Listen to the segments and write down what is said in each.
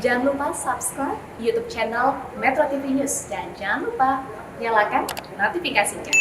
Jangan lupa subscribe YouTube channel Metro TV News dan jangan lupa nyalakan notifikasinya.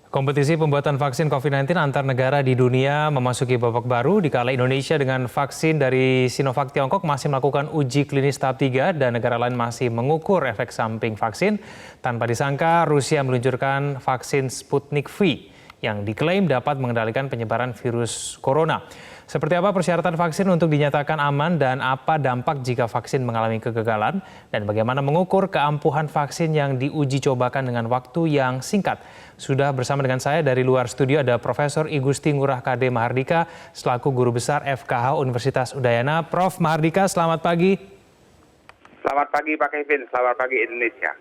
Kompetisi pembuatan vaksin COVID-19 antar negara di dunia memasuki babak baru dikala Indonesia dengan vaksin dari Sinovac Tiongkok masih melakukan uji klinis tahap 3 dan negara lain masih mengukur efek samping vaksin. Tanpa disangka, Rusia meluncurkan vaksin Sputnik V yang diklaim dapat mengendalikan penyebaran virus corona. Seperti apa persyaratan vaksin untuk dinyatakan aman dan apa dampak jika vaksin mengalami kegagalan dan bagaimana mengukur keampuhan vaksin yang diuji cobakan dengan waktu yang singkat. Sudah bersama dengan saya dari luar studio ada Profesor I Gusti Ngurah KD Mahardika selaku Guru Besar FKH Universitas Udayana. Prof. Mahardika, selamat pagi. Selamat pagi Pak Kevin, selamat pagi Indonesia.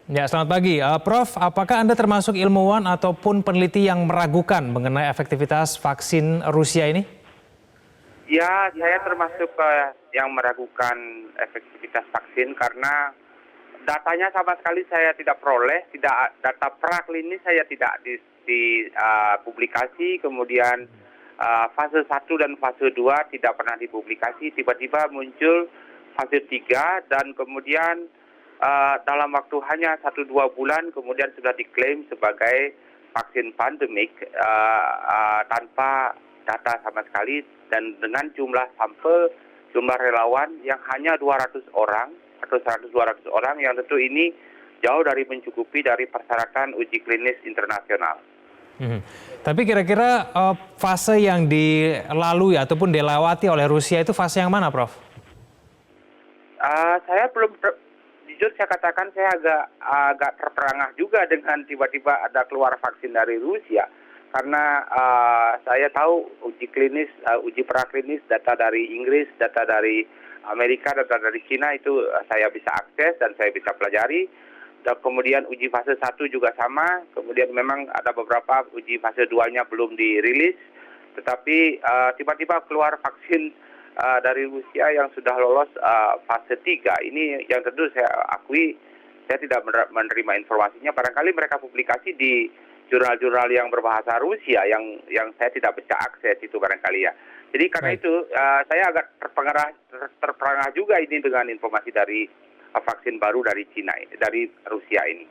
Ya, selamat pagi. Prof, apakah Anda termasuk ilmuwan ataupun peneliti yang meragukan mengenai efektivitas vaksin Rusia ini? Ya, saya termasuk yang meragukan efektivitas vaksin karena datanya sama sekali saya tidak peroleh, data praklinis saya tidak dipublikasi, kemudian fase 1 dan fase 2 tidak pernah dipublikasi, tiba-tiba muncul fase 3 dan kemudian dalam waktu hanya 1-2 bulan kemudian sudah diklaim sebagai vaksin pandemik tanpa data sama sekali dan dengan jumlah sampel, jumlah relawan yang hanya 200 orang atau 100-200 orang yang tentu ini jauh dari mencukupi dari persyaratan uji klinis internasional. Tapi kira-kira fase yang dilalui ataupun dilewati oleh Rusia itu fase yang mana, Prof? Saya belum, jujur saya katakan saya agak terperangah juga dengan tiba-tiba ada keluar vaksin dari Rusia. Karena saya tahu uji klinis, uji praklinis, data dari Inggris, data dari Amerika, data dari Cina itu saya bisa akses dan saya bisa pelajari. Dan kemudian uji fase 1 juga sama, kemudian memang ada beberapa uji fase 2-nya belum dirilis. Tetapi tiba-tiba keluar vaksin dari Rusia yang sudah lolos fase 3. Ini yang tentu saya akui, saya tidak menerima informasinya. Barangkali mereka publikasi di jurnal-jurnal yang berbahasa Rusia yang saya tidak bisa akses itu barangkali ya. Jadi karena itu saya agak terperangah juga ini dengan informasi dari vaksin baru dari Cina, dari Rusia ini.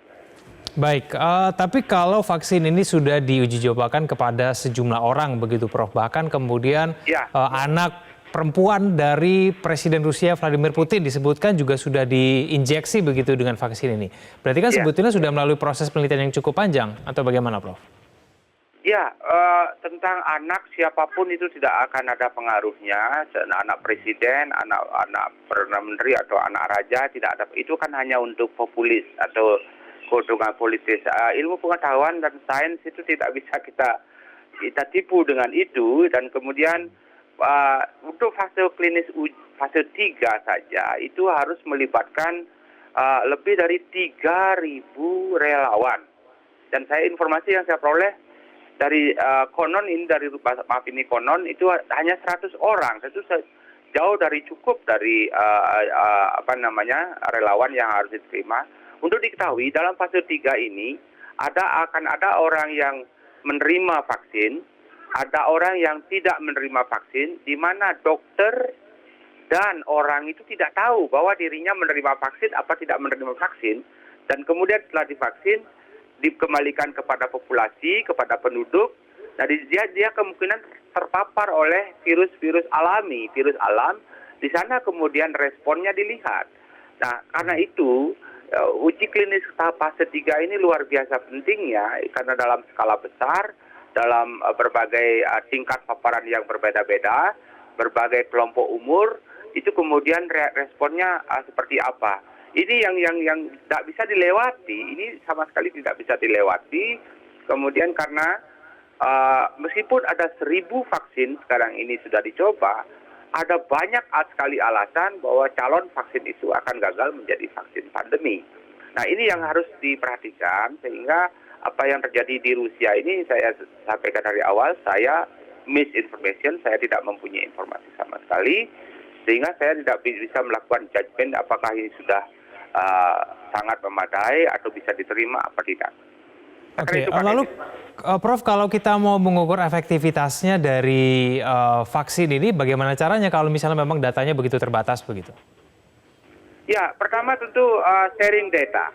Baik, tapi kalau vaksin ini sudah diuji cobakan kepada sejumlah orang begitu, Prof. Bahkan kemudian anak perempuan dari Presiden Rusia Vladimir Putin disebutkan juga sudah diinjeksi begitu dengan vaksin ini. Berarti kan sebetulnya sudah melalui proses penelitian yang cukup panjang atau bagaimana, Prof? Ya, tentang anak siapapun itu tidak akan ada pengaruhnya. Anak presiden, anak perdana menteri atau anak raja tidak ada. Itu kan hanya untuk populis atau keuntungan politis. Ilmu pengetahuan dan sains itu tidak bisa kita tipu dengan itu dan kemudian untuk fase klinis fase 3 saja itu harus melibatkan lebih dari 3.000 relawan. Dan informasi yang saya peroleh dari konon ini konon itu hanya 100 orang. Itu jauh dari cukup dari relawan yang harus diterima. Untuk diketahui dalam fase 3 ini akan ada orang yang menerima vaksin, ada orang yang tidak menerima vaksin, di mana dokter dan orang itu tidak tahu bahwa dirinya menerima vaksin apa tidak menerima vaksin, dan kemudian setelah divaksin dikembalikan kepada populasi, kepada penduduk, jadi dia kemungkinan terpapar oleh virus alami, virus alam, di sana kemudian responnya dilihat. Nah, karena itu uji klinis tahap fase 3 ini luar biasa pentingnya karena dalam skala besar, dalam berbagai tingkat paparan yang berbeda-beda, berbagai kelompok umur, itu kemudian responnya seperti apa. Ini yang tidak bisa dilewati, ini sama sekali tidak bisa dilewati. Kemudian karena meskipun ada 1.000 vaksin sekarang ini sudah dicoba, ada banyak sekali alasan bahwa calon vaksin itu akan gagal menjadi vaksin pandemi. Nah, ini yang harus diperhatikan sehingga apa yang terjadi di Rusia ini saya sampaikan dari awal, saya misinformation, saya tidak mempunyai informasi sama sekali, sehingga saya tidak bisa melakukan judgment apakah ini sudah sangat memadai atau bisa diterima apa tidak. Oke, lalu Prof, kalau kita mau mengukur efektivitasnya dari vaksin ini, bagaimana caranya kalau misalnya memang datanya begitu terbatas begitu? Ya, pertama tentu sharing data.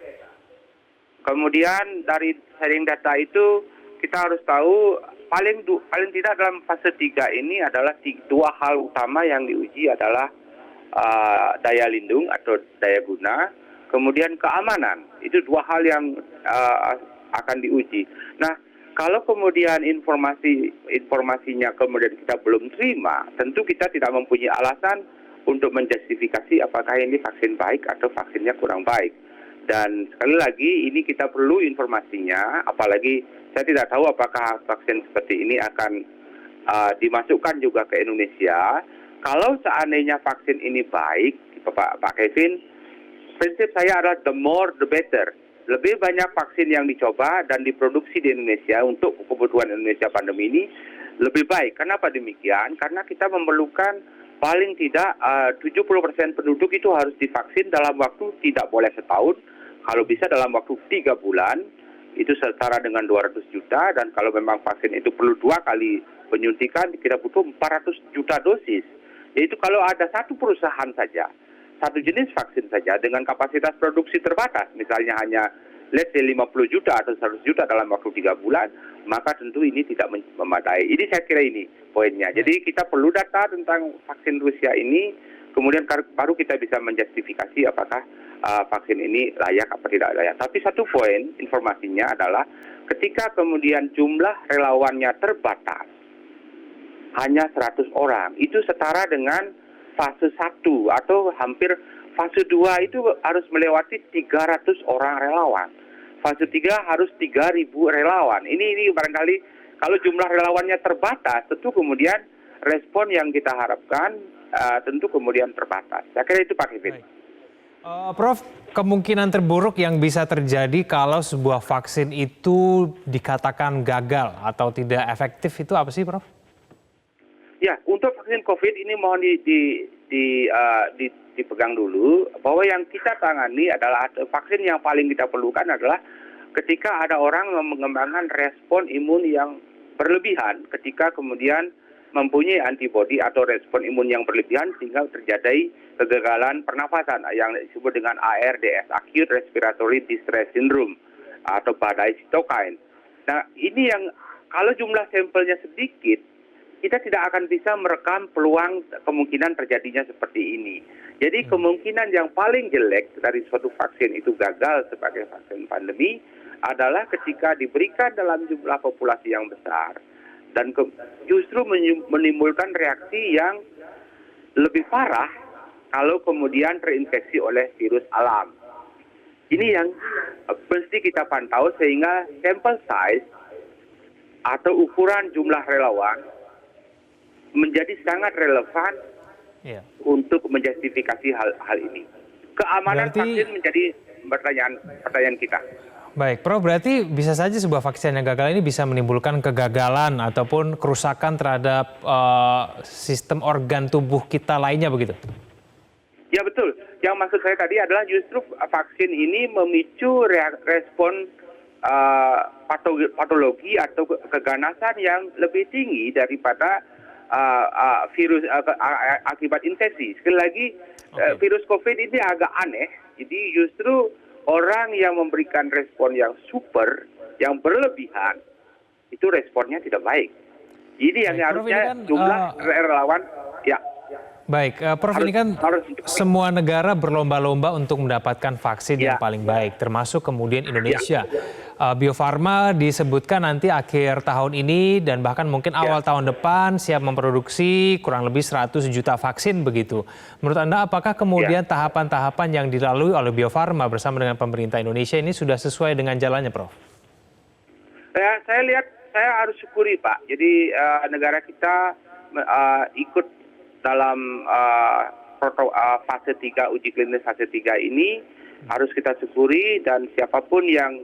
Kemudian dari sharing data itu kita harus tahu paling tidak dalam fase 3 ini adalah dua hal utama yang diuji adalah daya lindung atau daya guna, kemudian keamanan. Itu dua hal yang akan diuji. Nah, kalau kemudian informasinya kemudian kita belum terima, tentu kita tidak mempunyai alasan untuk menjustifikasi apakah ini vaksin baik atau vaksinnya kurang baik. Dan sekali lagi ini kita perlu informasinya, apalagi saya tidak tahu apakah vaksin seperti ini akan dimasukkan juga ke Indonesia. Kalau seandainya vaksin ini baik, Pak Kevin, prinsip saya adalah the more the better. Lebih banyak vaksin yang dicoba dan diproduksi di Indonesia untuk kebutuhan Indonesia pandemi ini lebih baik. Kenapa demikian? Karena kita memerlukan paling tidak 70% penduduk itu harus divaksin dalam waktu tidak boleh setahun, kalau bisa dalam waktu 3 bulan, itu setara dengan 200 juta, dan kalau memang vaksin itu perlu 2 kali penyuntikan, kita butuh 400 juta dosis. Yaitu kalau ada satu perusahaan saja, satu jenis vaksin saja dengan kapasitas produksi terbatas, misalnya hanya let's say 50 juta atau 100 juta dalam waktu 3 bulan, maka tentu ini tidak memadai. Ini saya kira ini poinnya. Jadi kita perlu data tentang vaksin Rusia ini, kemudian baru kita bisa menjustifikasi apakah vaksin ini layak atau tidak layak. Tapi satu poin informasinya adalah ketika kemudian jumlah relawannya terbatas, hanya 100 orang, itu setara dengan fase 1 atau hampir fase 2 itu harus melewati 300 orang relawan. Fase 3 harus 3.000 relawan. Ini barangkali kalau jumlah relawannya terbatas, tentu kemudian respon yang kita harapkan tentu kemudian terbatas. Saya kira itu Pak Kevin. Prof, kemungkinan terburuk yang bisa terjadi kalau sebuah vaksin itu dikatakan gagal atau tidak efektif itu apa sih, Prof? Ya, untuk vaksin COVID ini mohon dipegang dulu bahwa yang kita tangani adalah vaksin yang paling kita perlukan adalah ketika ada orang mengembangkan respon imun yang berlebihan, ketika kemudian mempunyai antibodi atau respon imun yang berlebihan sehingga terjadi kegagalan pernafasan yang disebut dengan ARDS, Acute Respiratory Distress Syndrome atau badai sitokin. Nah, ini yang kalau jumlah sampelnya sedikit, kita tidak akan bisa merekam peluang kemungkinan terjadinya seperti ini. Jadi kemungkinan yang paling jelek dari suatu vaksin itu gagal sebagai vaksin pandemi adalah ketika diberikan dalam jumlah populasi yang besar dan justru menimbulkan reaksi yang lebih parah kalau kemudian terinfeksi oleh virus alam. Ini yang mesti kita pantau sehingga sample size atau ukuran jumlah relawan menjadi sangat relevan untuk menjustifikasi hal ini. Keamanan vaksin menjadi pertanyaan kita. Baik, Prof, berarti bisa saja sebuah vaksin yang gagal ini bisa menimbulkan kegagalan ataupun kerusakan terhadap sistem organ tubuh kita lainnya begitu? Ya betul. Yang maksud saya tadi adalah justru vaksin ini memicu respon patologi atau keganasan yang lebih tinggi daripada virus akibat infeksi. Sekali lagi, virus COVID ini agak aneh. Jadi justru orang yang memberikan respon yang super, yang berlebihan, itu responnya tidak baik. Jadi yang harusnya jumlah relawan, ya. Baik, Prof, ini kan semua negara berlomba-lomba untuk mendapatkan vaksin yang paling baik, termasuk kemudian Indonesia. Bio Farma disebutkan nanti akhir tahun ini dan bahkan mungkin awal tahun depan siap memproduksi kurang lebih 100 juta vaksin begitu. Menurut Anda apakah kemudian tahapan-tahapan yang dilalui oleh Bio Farma bersama dengan pemerintah Indonesia ini sudah sesuai dengan jalannya, Prof? Saya lihat, saya harus syukuri Pak. Jadi negara kita ikut dalam fase 3, uji klinis fase 3 ini harus kita syukuri, dan siapapun yang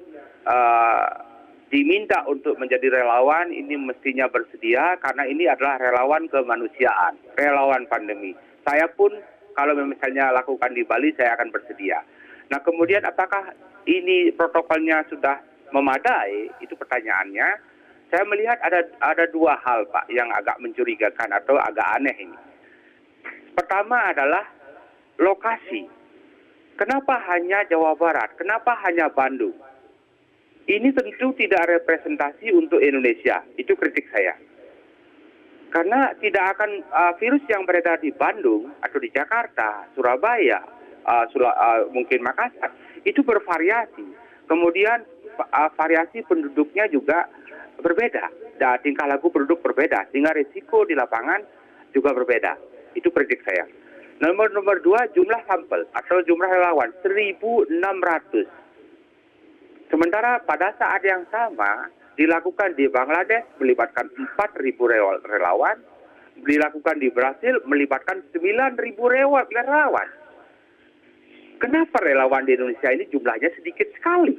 diminta untuk menjadi relawan ini mestinya bersedia karena ini adalah relawan kemanusiaan, relawan pandemi. Saya pun kalau misalnya lakukan di Bali saya akan bersedia. Nah kemudian apakah ini protokolnya sudah memadai, itu pertanyaannya. Saya melihat ada dua hal, Pak, yang agak mencurigakan atau agak aneh ini. Pertama adalah lokasi. Kenapa hanya Jawa Barat? Kenapa hanya Bandung? Ini tentu tidak representasi untuk Indonesia. Itu kritik saya. Karena tidak akan virus yang beredar di Bandung atau di Jakarta, Surabaya, mungkin Makassar, itu bervariasi. Kemudian variasi penduduknya juga berbeda. Dan tingkah laku penduduk berbeda, sehingga risiko di lapangan juga berbeda. Itu kritik saya. Nomor dua, jumlah sampel atau jumlah relawan 1.600. Sementara pada saat yang sama dilakukan di Bangladesh melibatkan 4.000 relawan, dilakukan di Brasil melibatkan 9.000 relawan. Kenapa relawan di Indonesia ini jumlahnya sedikit sekali?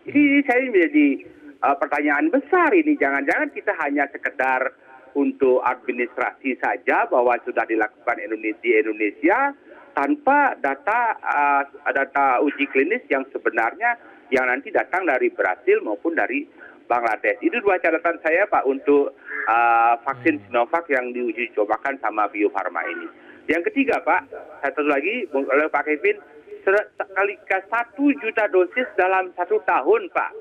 Ini saya menjadi pertanyaan besar ini. Jangan-jangan kita hanya sekedar untuk administrasi saja bahwa sudah dilakukan di Indonesia tanpa data uji klinis yang sebenarnya yang nanti datang dari Brasil maupun dari Bangladesh. Itu dua catatan saya, Pak, untuk vaksin Sinovac yang diuji cobakan sama Bio Farma ini. Yang ketiga, Pak, satu lagi oleh Pak Kevin, sekali 1 juta dosis dalam 1 tahun, Pak.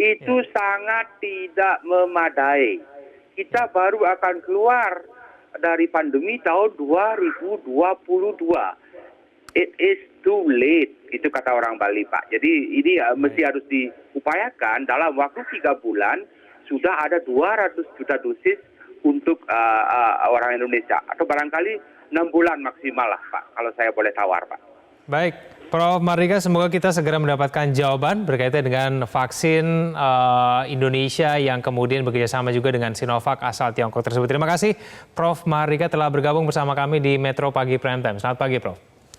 Itu sangat tidak memadai. Kita baru akan keluar dari pandemi tahun 2022. It is too late, itu kata orang Bali, Pak. Jadi ini mesti harus diupayakan dalam waktu 3 bulan sudah ada 200 juta dosis untuk orang Indonesia. Atau barangkali 6 bulan maksimal lah, Pak, kalau saya boleh tawar, Pak. Baik, Prof. Mardika, semoga kita segera mendapatkan jawaban berkaitan dengan vaksin Indonesia yang kemudian bekerjasama juga dengan Sinovac asal Tiongkok tersebut. Terima kasih, Prof. Mardika telah bergabung bersama kami di Metro Pagi Prime Time. Selamat pagi, Prof.